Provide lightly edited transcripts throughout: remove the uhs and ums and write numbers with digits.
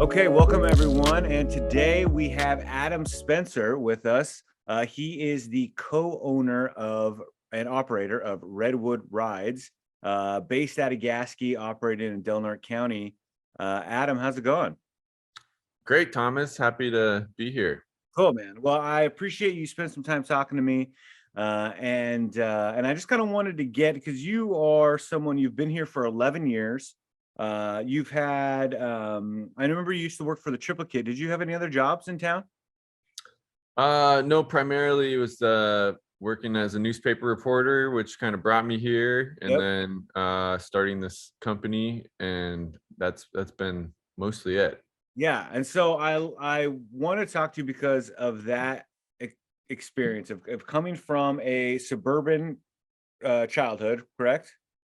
Okay, welcome everyone. And today we have Adam Spencer with us. He is the co-owner of and operator of Redwood Rides, based out of Gasky, operated in Norte County. Adam, how's it going? Great, Thomas. Happy to be here. Cool, man. Well, I appreciate you spending some time talking to me. And I just kind of wanted to get, because you are someone, you've been here for 11 years. You've had, I remember you used to work for the Triple Kid. Did you have any other jobs in town? No, primarily it was working as a newspaper reporter, which kind of brought me here, and Yep. then starting this company, and that's been mostly it. Yeah. And so I want to talk to you because of that experience of coming from a suburban childhood, correct?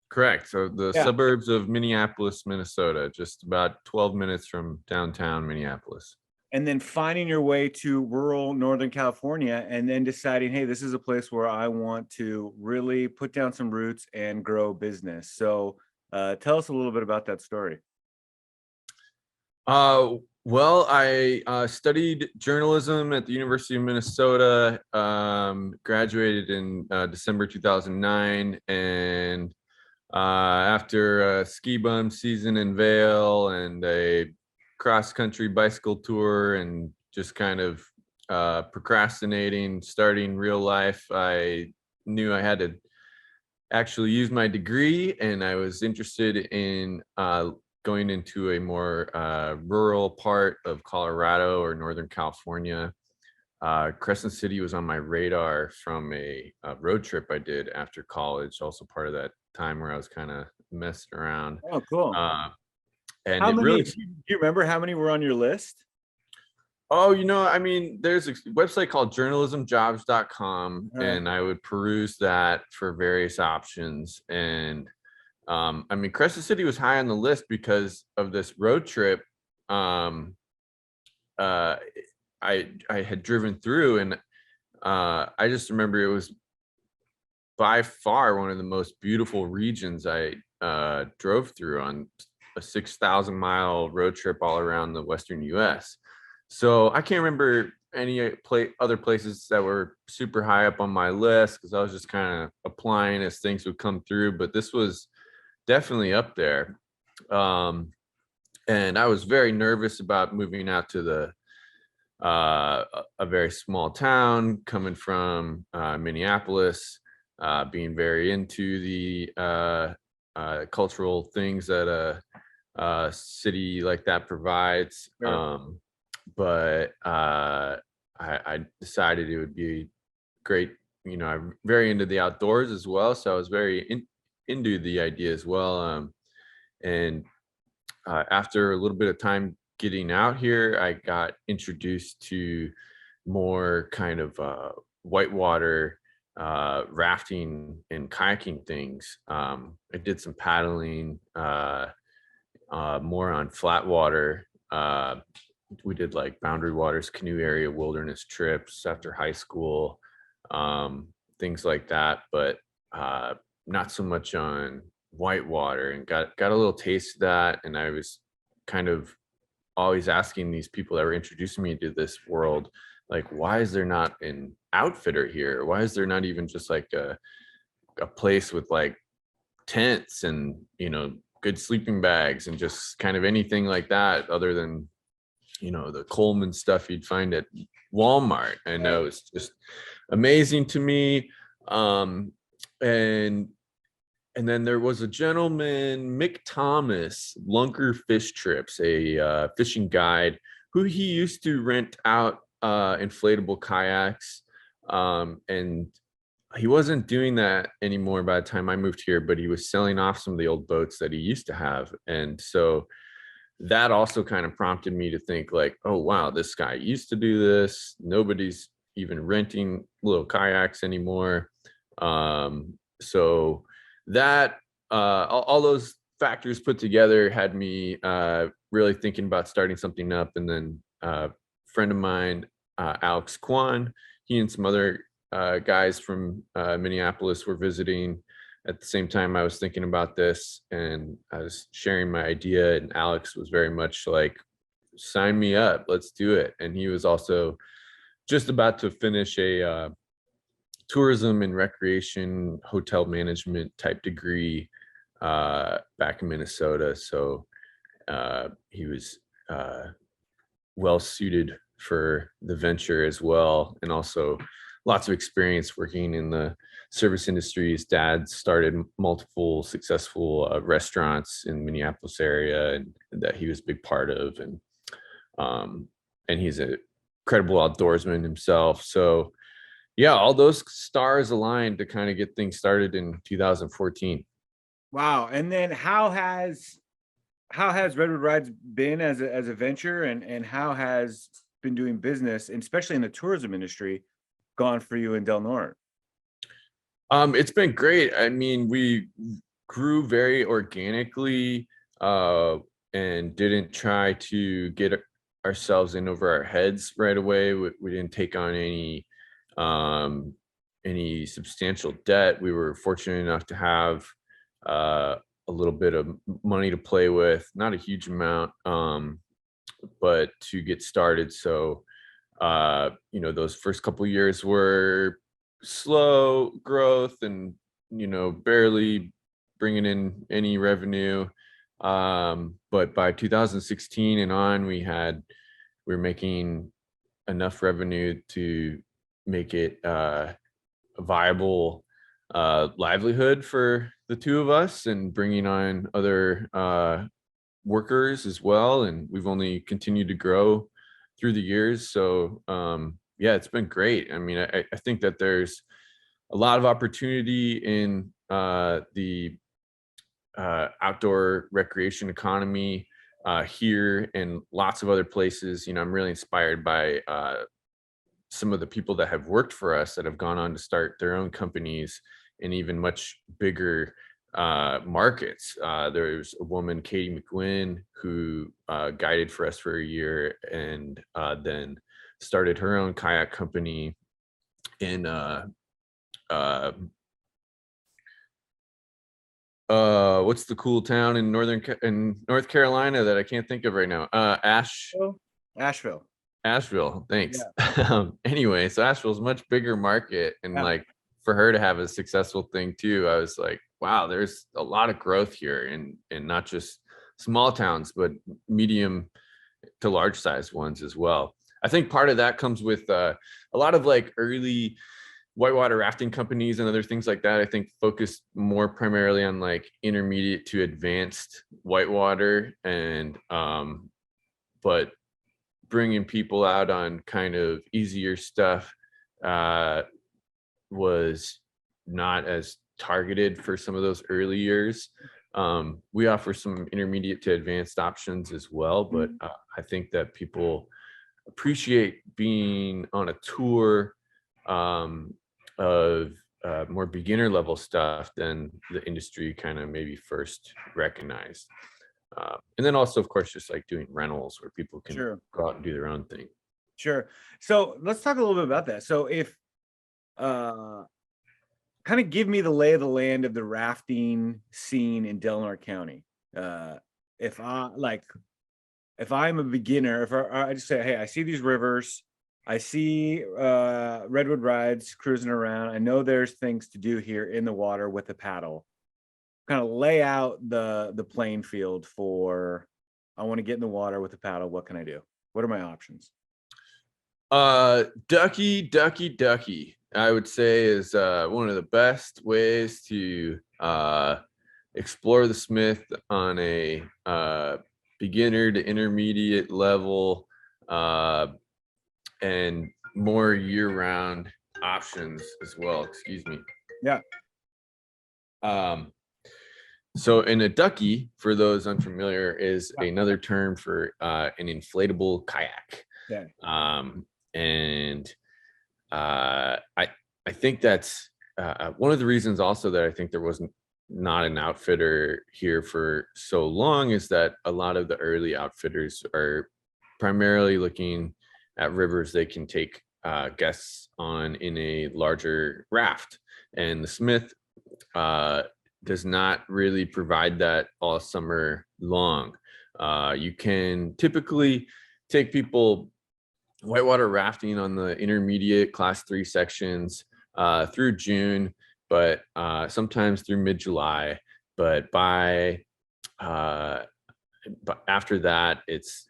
Correct. So the Yeah. suburbs of Minneapolis, Minnesota, just about 12 minutes from downtown Minneapolis. And then finding your way to rural Northern California and then deciding, hey, this is a place where I want to really put down some roots and grow business. So tell us a little bit about that story. Well, I studied journalism at the University of Minnesota, graduated in December 2009, and after a ski bum season in Vail and a cross-country bicycle tour and just kind of procrastinating starting real life, I knew I had to actually use my degree, and I was interested in going into a more rural part of Colorado or Northern California. Crescent City was on my radar from a road trip I did after college, also part of that time where I was kind of messing around. Oh, cool. And How it many, really, do you remember how many were on your list? oh, I mean, there's a website called journalismjobs.com, Uh, and I would peruse that for various options. And I mean, Crescent City was high on the list because of this road trip. I had driven through, and I just remember it was by far one of the most beautiful regions I drove through on a 6,000-mile road trip all around the Western U.S. So I can't remember any other places that were super high up on my list because I was just kind of applying as things would come through. But this was definitely up there. And I was very nervous about moving out to a very small town, coming from Minneapolis, being very into the cultural things that a city like that provides. sure. But I decided it would be great. I'm very into the outdoors as well, so I was very into the idea as well. And after a little bit of time getting out here, I got introduced to more kind of whitewater rafting and kayaking things. I did some paddling, more on flat water. We did like Boundary Waters Canoe Area wilderness trips after high school, things like that, but not so much on whitewater, and got a little taste of that. And I was kind of always asking these people that were introducing me to this world, like, why is there not an outfitter here? Why is there not even just like a place with like tents and good sleeping bags and just kind of anything like that other than the Coleman stuff you'd find at Walmart? And it was just amazing to me. And then there was a gentleman, Mick Thomas, Lunker Fish Trips, a fishing guide, who he used to rent out inflatable kayaks. And he wasn't doing that anymore by the time I moved here, but he was selling off some of the old boats that he used to have. And so that also kind of prompted me to think like, oh, wow, this guy used to do this. Nobody's even renting little kayaks anymore. So that all those factors put together had me really thinking about starting something up. And then a friend of mine, Alex Kwan, he and some other guys from Minneapolis were visiting at the same time I was thinking about this, and I was sharing my idea, and Alex was very much like, sign me up, let's do it. And he was also just about to finish a tourism and recreation hotel management type degree back in Minnesota. So he was well suited for the venture as well, and also lots of experience working in the service industry. His dad started multiple successful restaurants in Minneapolis area, and that he was a big part of. Um, and he's a credible outdoorsman himself. So yeah, all those stars aligned to kind of get things started in 2014. Wow. And then how has Redwood Rides been as a venture, and how has been doing business, and especially in the tourism industry, gone for you in Del Norte? It's been great. I mean, we grew very organically and didn't try to get ourselves in over our heads right away. We didn't take on any substantial debt. We were fortunate enough to have a little bit of money to play with, not a huge amount, but to get started. So, those first couple years were slow growth and, barely bringing in any revenue. But by 2016 and on, we were making enough revenue to make it a viable livelihood for the two of us, and bringing on other workers as well. And we've only continued to grow through the years. So yeah, it's been great. I mean, I think that there's a lot of opportunity in the outdoor recreation economy here and lots of other places. I'm really inspired by some of the people that have worked for us that have gone on to start their own companies in even much bigger markets. There's a woman, Katie McGuinn, who guided for us for a year, and then started her own kayak company in what's the cool town in North Carolina that I can't think of right now? Asheville. Asheville, thanks. Yeah. Anyway, so Asheville's a much bigger market, and Yeah. like for her to have a successful thing too, I was like, wow, there's a lot of growth here, and not just small towns, but medium to large size ones as well. I think part of that comes with a lot of like early whitewater rafting companies and other things like that. I think focused more primarily on like intermediate to advanced whitewater, and but bringing people out on kind of easier stuff was not as targeted for some of those early years. We offer some intermediate to advanced options as well, but I think that people appreciate being on a tour of more beginner level stuff than the industry kind of maybe first recognized. And then also, of course, just like doing rentals where people can go out and do their own thing. Sure. So let's talk a little bit about that. So if kind of give me the lay of the land of the rafting scene in Del Norte County. If I'm a beginner, if I just say, hey, I see these rivers, I see Redwood Rides cruising around, I know there's things to do here in the water with a paddle. Kind of lay out the playing field for, I want to get in the water with a paddle. What can I do? What are my options? Ducky, I would say, is one of the best ways to explore the Smith on a beginner to intermediate level, and more year-round options as well. Excuse me. Yeah. So in a ducky, for those unfamiliar, is another term for an inflatable kayak. Yeah. And I think that's one of the reasons also that I think there wasn't not an outfitter here for so long, is that a lot of the early outfitters are primarily looking at rivers they can take guests on in a larger raft, and the Smith does not really provide that all summer long. You can typically take people whitewater rafting on the intermediate class 3 sections through June, but sometimes through mid-July. But after that, it's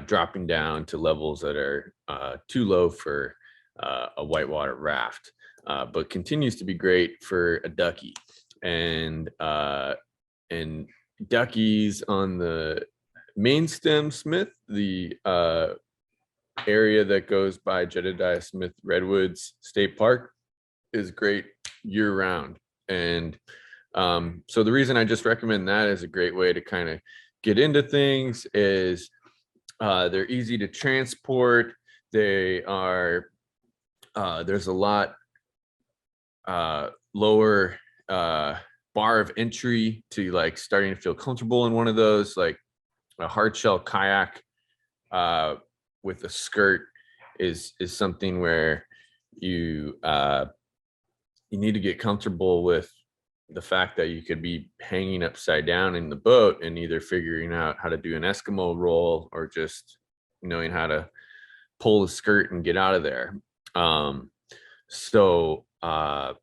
dropping down to levels that are too low for a whitewater raft, but continues to be great for a ducky. And duckies on the main stem Smith, the area that goes by Jedediah Smith Redwoods State Park, is great year round. And so the reason I just recommend that as a great way to kind of get into things is they're easy to transport. They are there's a lot lower bar of entry to like starting to feel comfortable in one of those. Like a hard shell kayak with a skirt is something where you need to get comfortable with the fact that you could be hanging upside down in the boat and either figuring out how to do an Eskimo roll or just knowing how to pull the skirt and get out of there. So the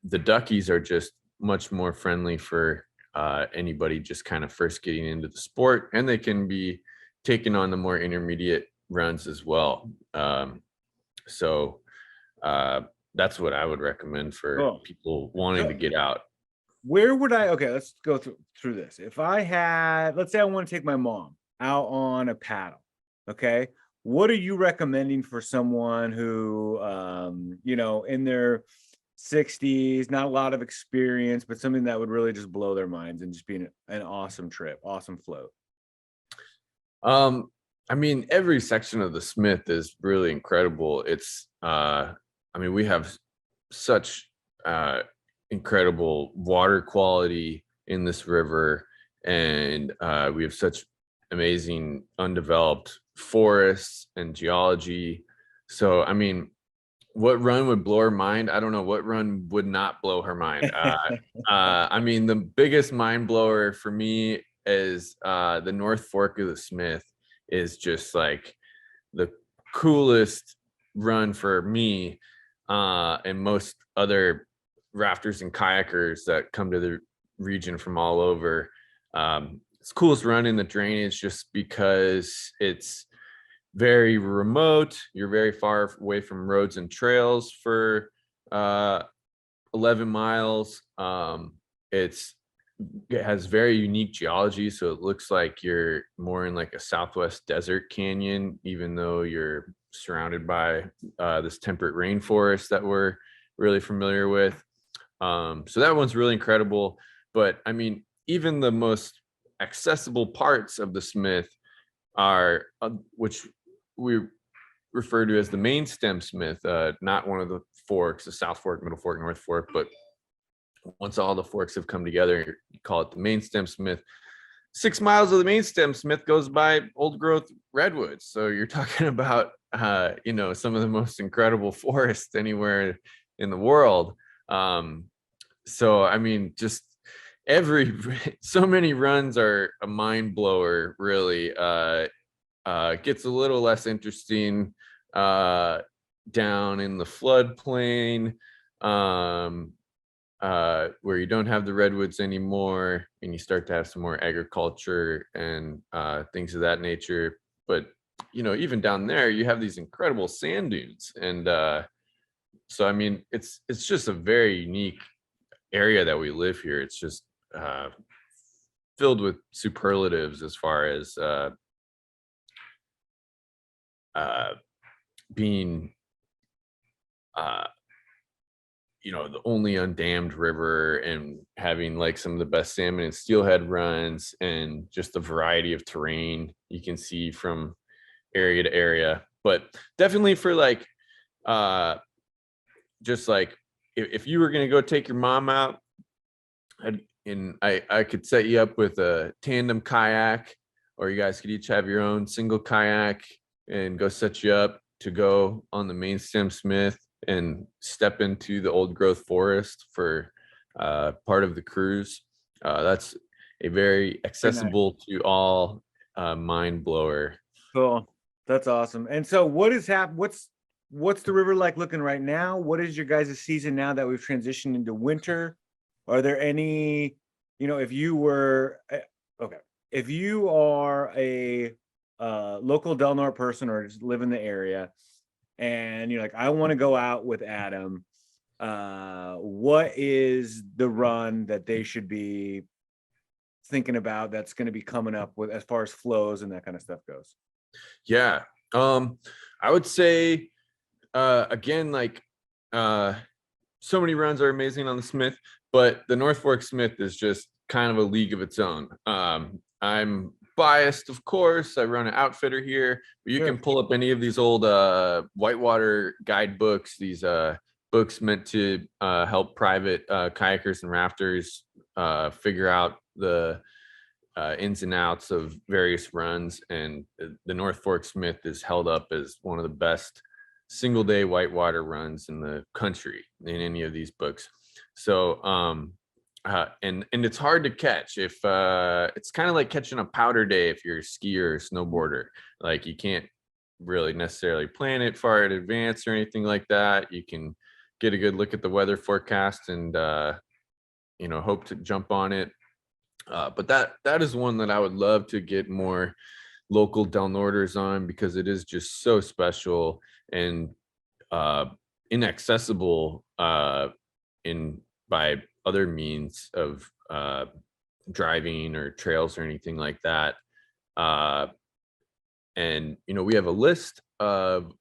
duckies are just much more friendly for anybody just kind of first getting into the sport, and they can be taken on the more intermediate runs as well. So that's what I would recommend for people wanting to get out. Where would I, okay, let's go through this. If I had, let's say I want to take my mom out on a paddle, okay, what are you recommending for someone who, in their 60s, not a lot of experience, but something that would really just blow their minds and just be an awesome trip, awesome float? I mean, every section of the Smith is really incredible. It's, we have such incredible water quality in this river, and we have such amazing undeveloped forests and geology. So, I mean, what run would blow her mind? I don't know what run would not blow her mind. The biggest mind blower for me is the North Fork of the Smith is just like the coolest run for me and most other rafters and kayakers that come to the region from all over. It's the coolest run in the drainage just because it's very remote. You're very far away from roads and trails for 11 miles. It has very unique geology, so it looks like you're more in like a Southwest desert canyon, even though you're surrounded by this temperate rainforest that we're really familiar with. So that one's really incredible. But I mean, even the most accessible parts of the Smith are, which we refer to as the main stem Smith, not one of the forks, the South Fork, Middle Fork, North Fork, but once all the forks have come together, you call it the main stem Smith. 6 miles of the main stem Smith goes by old growth redwoods. So you're talking about, some of the most incredible forests anywhere in the world. So, I mean, just so many runs are a mind blower, really. Gets a little less interesting down in the floodplain, where you don't have the redwoods anymore and you start to have some more agriculture and things of that nature. But even down there you have these incredible sand dunes, and so I mean it's just a very unique area that we live here. It's just filled with superlatives as far as being the only undammed river, and having like some of the best salmon and steelhead runs, and just the variety of terrain you can see from area to area. But definitely for like just like if you were going to go take your mom out, I could set you up with a tandem kayak, or you guys could each have your own single kayak and go set you up to go on the main stem Smith and step into the old growth forest for part of the cruise. That's a very Very nice. accessible to all mind blower. Cool. That's awesome. And so what is what's the river like looking right now? What is your guys' season now that we've transitioned into winter? Are there any, if you were okay, if you are a local Del Norte person or just live in the area and you're like, I want to go out with Adam, what is the run that they should be thinking about that's going to be coming up with as far as flows and that kind of stuff goes? Yeah. I would say again, like so many runs are amazing on the Smith, but the North Fork Smith is just kind of a league of its own. I'm biased, of course. I run an outfitter here, but you Sure. can pull up any of these old whitewater guidebooks, these books meant to help private kayakers and rafters figure out the ins and outs of various runs. And the North Fork Smith is held up as one of the best single day whitewater runs in the country in any of these books. So and it's hard to catch. If it's kind of like catching a powder day if you're a skier or snowboarder. Like you can't really necessarily plan it far in advance or anything like that. You can get a good look at the weather forecast and hope to jump on it. But that is one that I would love to get more local Del Norters on, because it is just so special and inaccessible in by other means of driving or trails or anything like that. And we have a list of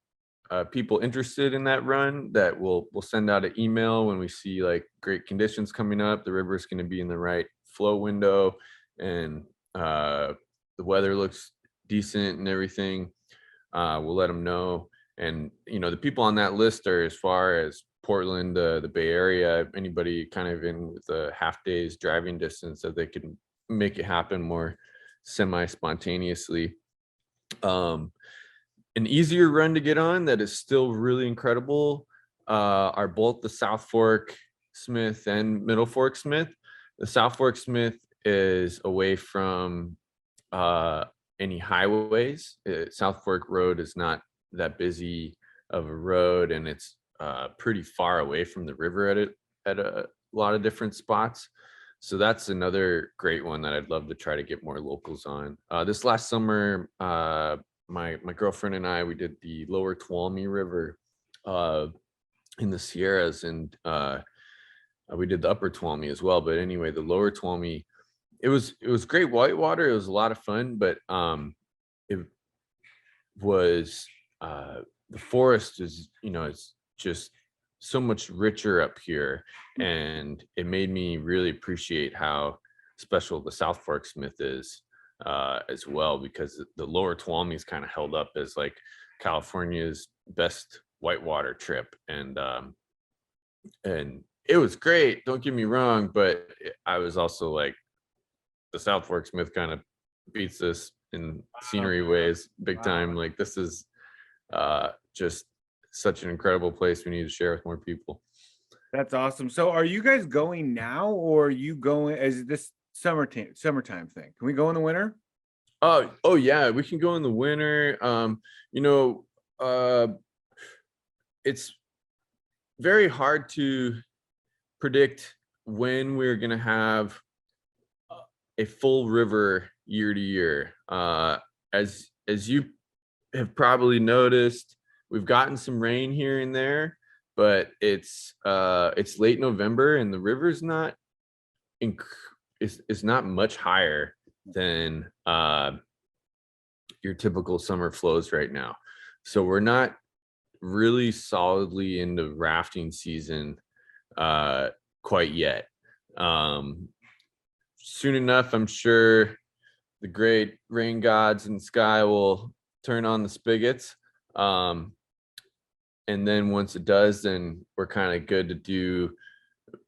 people interested in that run that we'll send out an email when we see like great conditions coming up. The river is going to be in the right flow window, and the weather looks decent and everything. We'll let them know. And the people on that list are as far as Portland, the Bay Area, anybody kind of in with a half day's driving distance that they can make it happen more semi-spontaneously. An easier run to get on that is still really incredible are both the South Fork Smith and Middle Fork Smith. The South Fork Smith is away from any highways. South Fork Road is not that busy of a road, and it's pretty far away from the river at a lot of different spots. So that's another great one that I'd love to try to get more locals on. This last summer, my girlfriend and I, we did the Lower Tuolumne River in the Sierras, and we did the Upper Tuolumne as well. But anyway, the Lower Tuolumne, it was great whitewater. It was a lot of fun, but it was the forest is it's just so much richer up here, and it made me really appreciate how special the South Fork Smith is as well, because the Lower Tuolumne is kind of held up as like California's best whitewater trip, and it was great, don't get me wrong, but I was also like, the South Fork Smith kind of beats this in scenery ways big time. Like this is just such an incredible place we need to share with more people. That's awesome. So are you guys going now, or are you going as this summertime thing? Can we go in the winter? Oh yeah, we can go in the winter. It's very hard to predict when we're gonna have a full river year to year. As you have probably noticed, we've gotten some rain here and there, but it's late November and the river's not is not much higher than your typical summer flows right now. So we're not really solidly into rafting season quite yet. Soon enough, I'm sure the great rain gods in the sky will turn on the spigots. And then once it does, then we're kind of good to do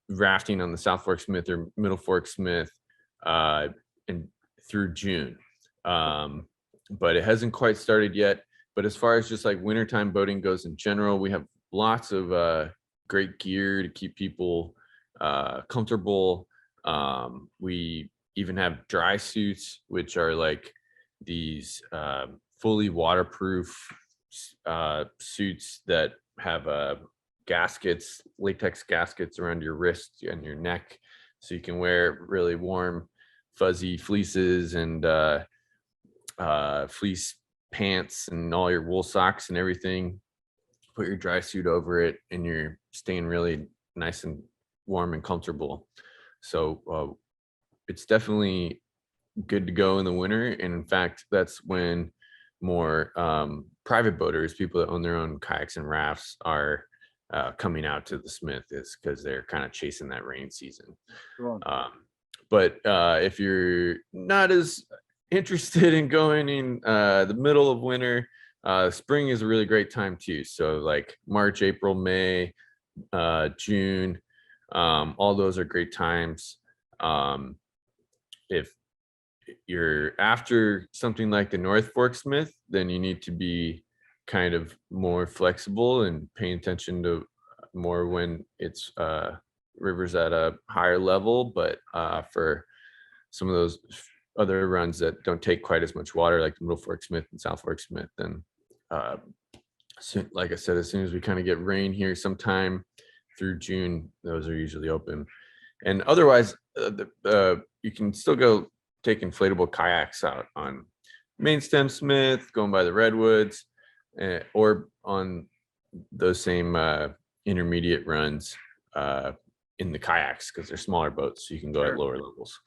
rafting on the South Fork Smith or Middle Fork Smith and through June. But it hasn't quite started yet. But as far as just like wintertime boating goes in general, we have lots of great gear to keep people comfortable. We even have dry suits, which are like these fully waterproof suits that have gaskets, latex gaskets around your wrist and your neck, so you can wear really warm, fuzzy fleeces and fleece pants and all your wool socks and everything. Put your dry suit over it, and you're staying really nice and warm and comfortable. So it's definitely good to go in the winter. And in fact, that's when more private boaters, people that own their own kayaks and rafts, are coming out to the Smith, is because they're kind of chasing that rain season. Cool. But if you're not as interested in going in the middle of winter, spring is a really great time too. So like March, April, May, June, all those are great times. If you're after something like the North Fork Smith, then you need to be kind of more flexible and paying attention to more when it's rivers at a higher level. But for some of those other runs that don't take quite as much water, like the Middle Fork Smith and South Fork Smith, then like I said, as soon as we kind of get rain here sometime through June, those are usually open. And otherwise, you can still go take inflatable kayaks out on Main Stem Smith, going by the Redwoods, or on those same intermediate runs in the kayaks, because they're smaller boats, so you can go at lower levels.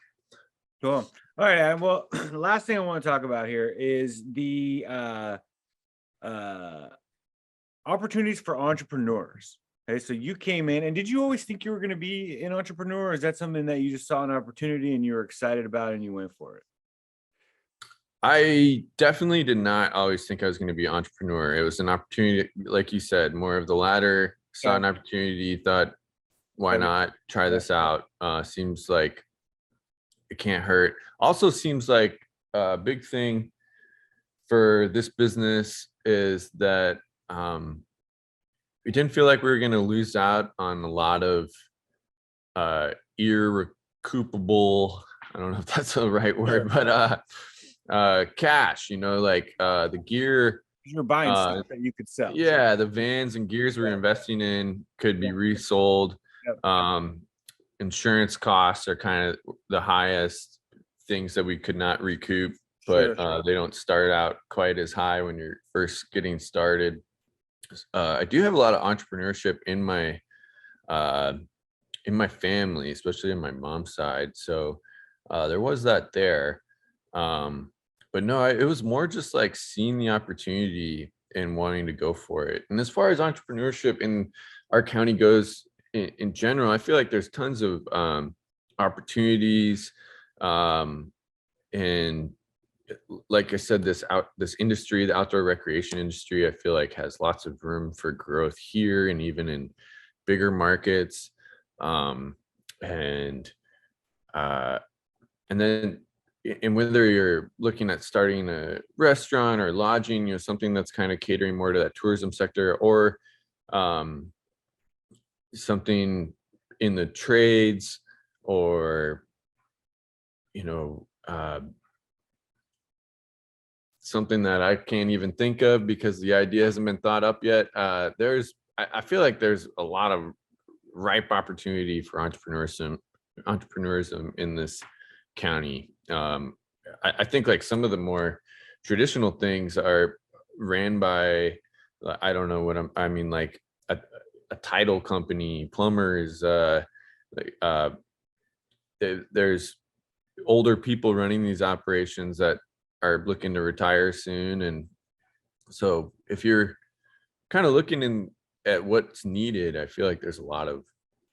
Cool. All right, Adam. Well, the last thing I want to talk about here is the opportunities for entrepreneurs. Okay, so you came in, and did you always think you were going to be an entrepreneur, or is that something that you just saw an opportunity and you were excited about and you went for it? I definitely did not always think I was going to be an entrepreneur. It was an opportunity, like you said, more of the latter. Saw an opportunity, thought, why not try this out? Seems like it can't hurt. Also seems like a big thing for this business is that we didn't feel like we were going to lose out on a lot of irrecoupable, I don't know if that's the right word, but cash, like the gear. You're buying stuff that you could sell. Yeah, the vans and gears we're investing in could be resold. Insurance costs are kind of the highest things that we could not recoup, but they don't start out quite as high when you're first getting started. I do have a lot of entrepreneurship in my family, especially in my mom's side. So there was that there. But no, it was more just like seeing the opportunity and wanting to go for it. And as far as entrepreneurship in our county goes in general, I feel like there's tons of opportunities. And like I said, this industry, the outdoor recreation industry, I feel like has lots of room for growth here and even in bigger markets. And then, and whether you're looking at starting a restaurant or lodging, something that's kind of catering more to that tourism sector, or something in the trades, or something that I can't even think of because the idea hasn't been thought up yet. I feel like there's a lot of ripe opportunity for entrepreneurism in this county. I think like some of the more traditional things are ran by, I don't know what I mean, like a title company, plumbers, there's older people running these operations that are looking to retire soon. And so if you're kind of looking at what's needed, I feel like there's a lot of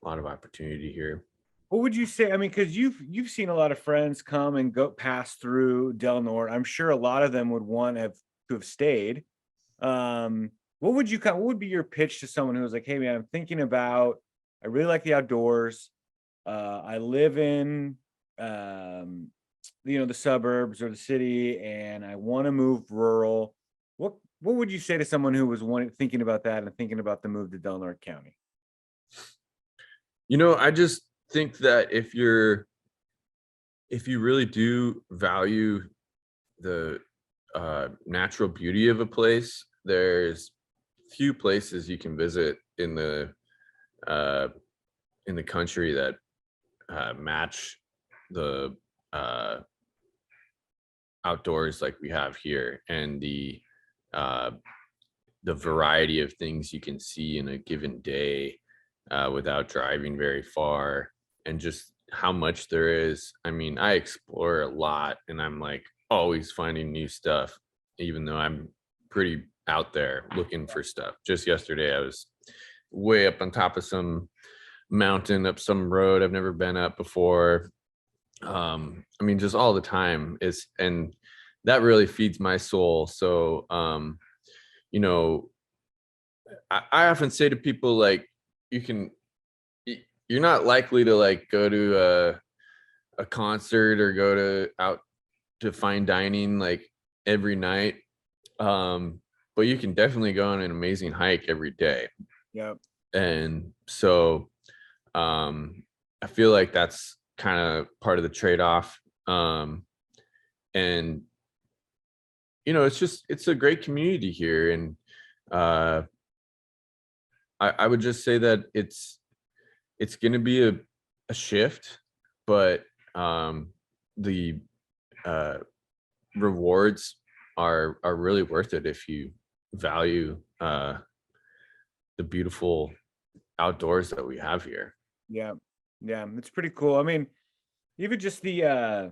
opportunity here. What would you say? I mean, because you've seen a lot of friends come and go pass through Del Norte. I'm sure a lot of them would want to have stayed. What would be your pitch to someone who was like, hey man, I'm thinking about, I really like the outdoors. I live in the suburbs or the city, and I want to move rural. What would you say to someone who was thinking about that and thinking about the move to Del Norte County? I just think that if you're if you really do value the natural beauty of a place, there's few places you can visit uh, in the country that match the uh, outdoors like we have here, and uh, the variety of things you can see in a given day without driving very far, and just how much there is. I mean, I explore a lot, and I'm like always finding new stuff, even though I'm pretty out there looking for stuff. Just yesterday, I was way up on top of some mountain, up some road I've never been up before. I mean, just all the time is, and that really feeds my soul. So, you know, I often say to people, like, you can, you're not likely to like go to a concert or go to out to fine dining like every night. But you can definitely go on an amazing hike every day. Yeah. And so, I feel like that's kind of part of the trade-off. And it's a great community here. And I would just say that it's going to be a shift, but the uh, rewards are really worth it if you value the beautiful outdoors that we have here. Yeah. Yeah. It's pretty cool. I mean, even just the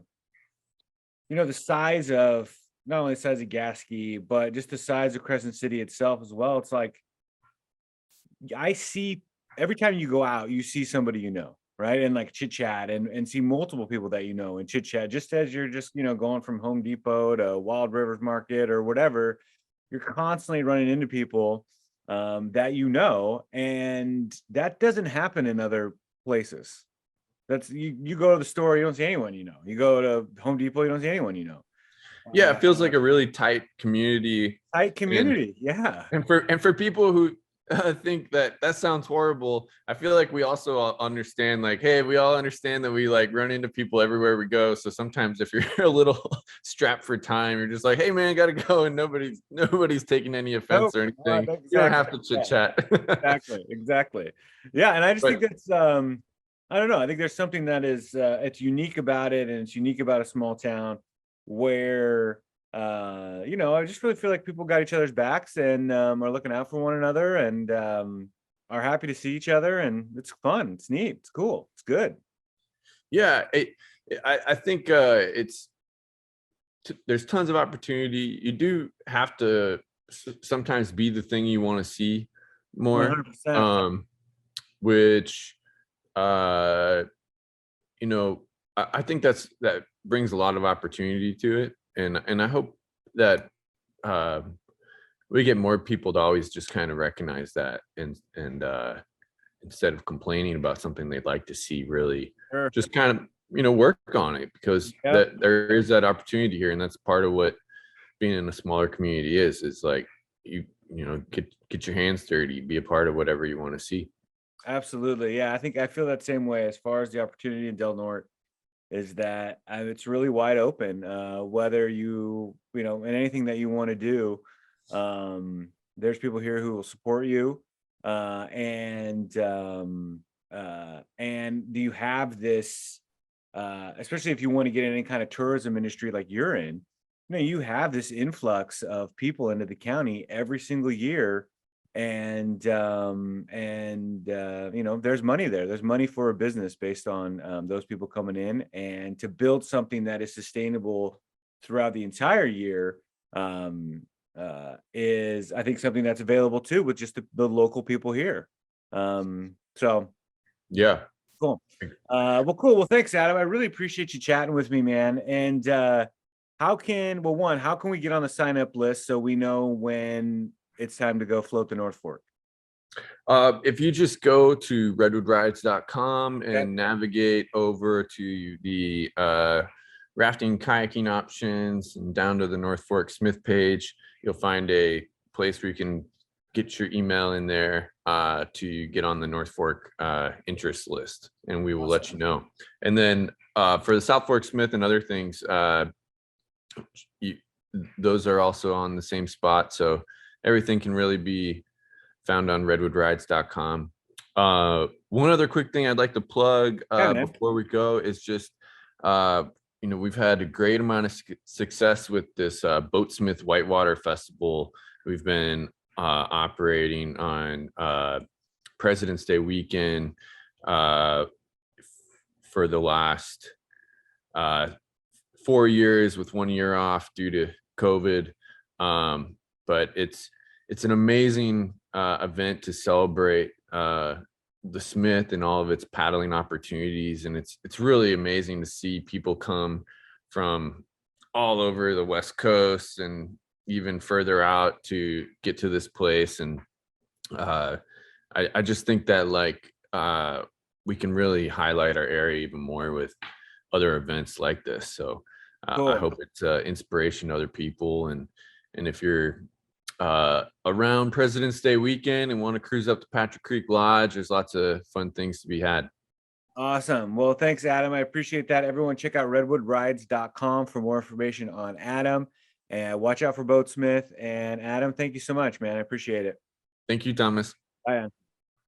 the size of, not only the size of Gasky, but just the size of Crescent City itself as well. It's like, I see every time you go out, you see somebody right? And like chit chat and see multiple people that and chit chat, just as you're just, going from Home Depot to Wild Rivers Market or whatever, you're constantly running into people that and that doesn't happen in other places. That's you go to the store, you don't see anyone You go to Home Depot, you don't see anyone Yeah, it feels like a really tight community. Tight and community, yeah. and for people who think that sounds horrible, I feel like we also all understand, like, hey, we all understand that we like run into people everywhere we go. So sometimes if you're a little strapped for time, you're just like, hey man, gotta go, and nobody's taking any offense Nope, or anything. exactly. You don't have to chit Yeah, chat. exactly. Yeah, and I just think But that's I don't know. I think there's something that is it's unique about it, and it's unique about a small town where I just really feel like people got each other's backs and are looking out for one another and are happy to see each other, and it's fun, it's neat, it's cool, it's good. yeah, I think there's tons of opportunity. You do have to sometimes be the thing you want to see more, 100%. which uh I think that brings a lot of opportunity to it, and I hope that we get more people to always just kind of recognize that, and instead of complaining about something they'd like to see, really Sure. just kind of work on it, because Yep. that there is that opportunity here, and that's part of what being in a smaller community is like, get your hands dirty, be a part of whatever you want to see. Absolutely. Yeah, I feel that same way as far as the opportunity in Del Norte is that it's really wide open. Whether in anything that you want to do, there's people here who will support you. And do you have this, especially if you want to get in any kind of tourism industry like you're in, you have this influx of people into the county every single year, and there's money there, there's money for a business based on those people coming in, and to build something that is sustainable throughout the entire year is, I think, something that's available too with just the local people here. So Yeah. cool. Well, cool. Well, thanks, Adam. I really appreciate you chatting with me, man. And how can we get on the sign up list so we know when it's time to go float the North Fork? If you just go to redwoodrides.com and Okay. navigate over to the rafting, kayaking options, and down to the North Fork Smith page, you'll find a place where you can get your email in there to get on the North Fork interest list, and we will let you know. And then For the South Fork Smith and other things, those are also on the same spot. So everything can really be found on redwoodrides.com. One other quick thing I'd like to plug before we go is just, we've had a great amount of success with this Boatsmith Whitewater Festival. We've been operating on President's Day weekend for the last 4 years, with 1 year off due to COVID. But it's an amazing event to celebrate the Smith and all of its paddling opportunities, and it's really amazing to see people come from all over the West Coast and even further out to get to this place. And I just think that we can really highlight our area even more with other events like this. So Cool. I hope it's inspiration to other people. And if you're around President's Day weekend and want to cruise up to Patrick Creek Lodge, there's lots of fun things to be had. Awesome. Well, thanks, Adam. I appreciate that. Everyone check out redwoodrides.com for more information on Adam, and watch out for Boatsmith. And Adam, thank you so much, man. I appreciate it. Thank you, Thomas. Bye.